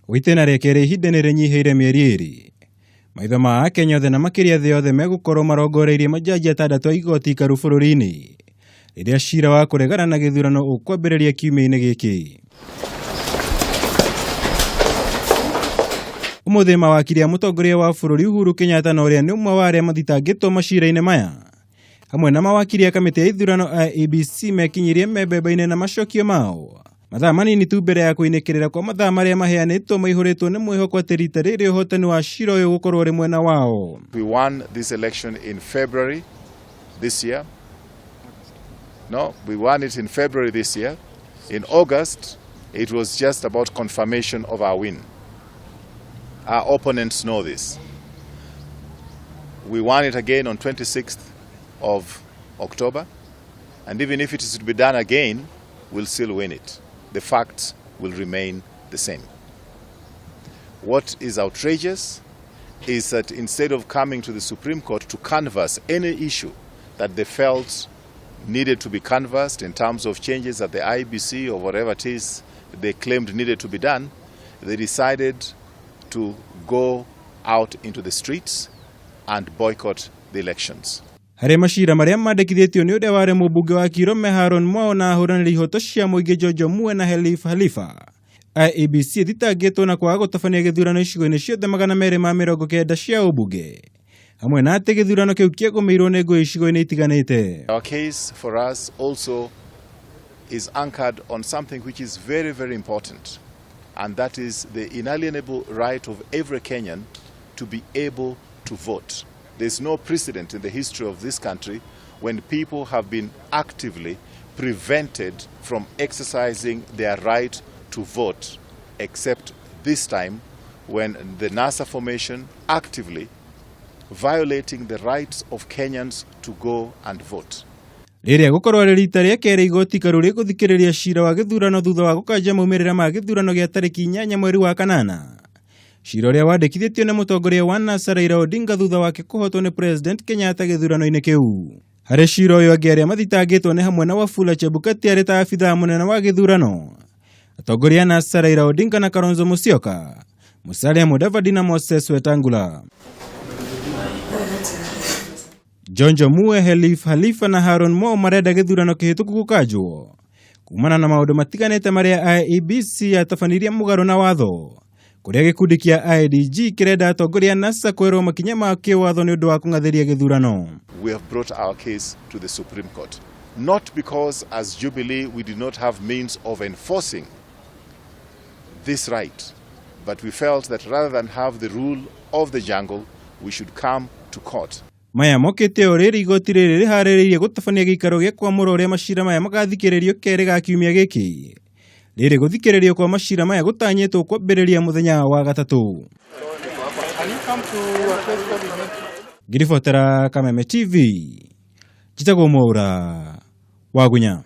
Witena rekere ihinda rinyihire mieri iri. Maitho ma Kenya othe na makiria thĩ yothe megukorwo marongoreirie majaji atandatu a igoti ikaru bururi-ini riria ciira wa kuregana na githurano ukwambĩrĩria kiumia-ini gĩkĩ. Umuthi mawakiri a mutongoria wa bururi Uhuru Kenyatta na uria ni umwe wa aria mathitangĩtwo maciira-ini maya, hamwe na mawakiri a kamĩtĩ ya ithurano IEBC mekinyirie mebemba-ini na macokio mao mathaa manini tu mbere ya kuinĩkĩrĩra kwa mathaa maria maheanĩtwo maihũrĩtwo nĩ mwĩhoko atĩ rita rĩrĩ ũhotani wa ciira ũyũ gũkorwo ũrĩ mwena wao. We won this election in February this year. No, we won it in February this year. In August, it was just about confirmation of our win. Our opponents know this. We won it again on 26th of October, and even if it is to be done again, we'll still win it. The facts will remain the same. What is outrageous is that instead of coming to the Supreme Court to canvass any issue that they felt needed to be canvassed in terms of changes at the IEBC or whatever it is they claimed needed to be done, they decided to go out into the streets and boycott the elections. Harĩ maciira maria mandikithitio ni uria wari mũmbunge wa Kirome Mwaura na ahũranĩri ihoto cia mũingĩ Muwe na Halifa. IEBC ithitangĩtwo na kwaga gũtabania gĩthurano icigo-inĩ ciothe 290 cia ũmbunge, hamwe na atĩ gĩthurano kĩu kĩagũmĩirwo nĩ ngũĩ icigo-inĩ itiganĩte. Our case for us also is anchored on something which is very, very important, and that is the inalienable right of every Kenyan to be able to vote. There's no precedent in the history of this country when people have been actively prevented from exercising their right to vote, except this time when the NASA formation actively violating the rights of Kenyans to go and vote. Rĩrĩa gũkorwo rĩ rita rĩa kerĩ igoti ikaru rĩgũthikĩrĩria ciira wa githurano thutha wa gũkanja maumirira ma githurano gĩa tariki 8 mweri wa kanana. Ciira ũrĩa wandĩkithĩtio nĩ mutongoria wa NASA Raila Odinga thutha wake kũhotwo nĩ President Kenyatta gĩthurano-inĩ kĩu. Harĩ ciira ũyũ angĩ arĩa mathitangĩtwo nĩ hamwe na Wafula Chebukati arĩ ta abithaa mũnene wa gĩthurano, atongoria NASA Raila Odinga na Kalonzo Musyoka, Musalia Mudavadi na Moses Wetangula. Jonjo Muwe, Halifa na Haron Mo marenda gĩthurano kihituku gũkanjwo kumana na maũndũ matiganĩte marĩa IEBC atabanirie mũgarũ na watho, kuria gikundi kia IDG kirenda atongoria NASA kwerwo makinya ma kĩwatho nĩ ũndũ wa kũng'athĩria gĩthurano. We have brought our case to the Supreme Court, not because as Jubilee we did not have means of enforcing this right, but we felt that rather than have the rule of the jungle, we should come to court. Maya mokĩte ũrĩrĩ igoti rĩrĩ rĩharĩrĩirie gũtabania gĩikaro gĩa kwamũra ũrĩa maciira maya magathikĩrĩrio kerĩ ga kiumia gĩkĩ. Rĩrĩ gũthikĩrĩrio kwa maciira maya gũtanyĩtwo kwambĩrĩria mũthenya wa gatatũ. Ngiribotera Kameme TV, njĩtagwo Mwaura wa Gunya.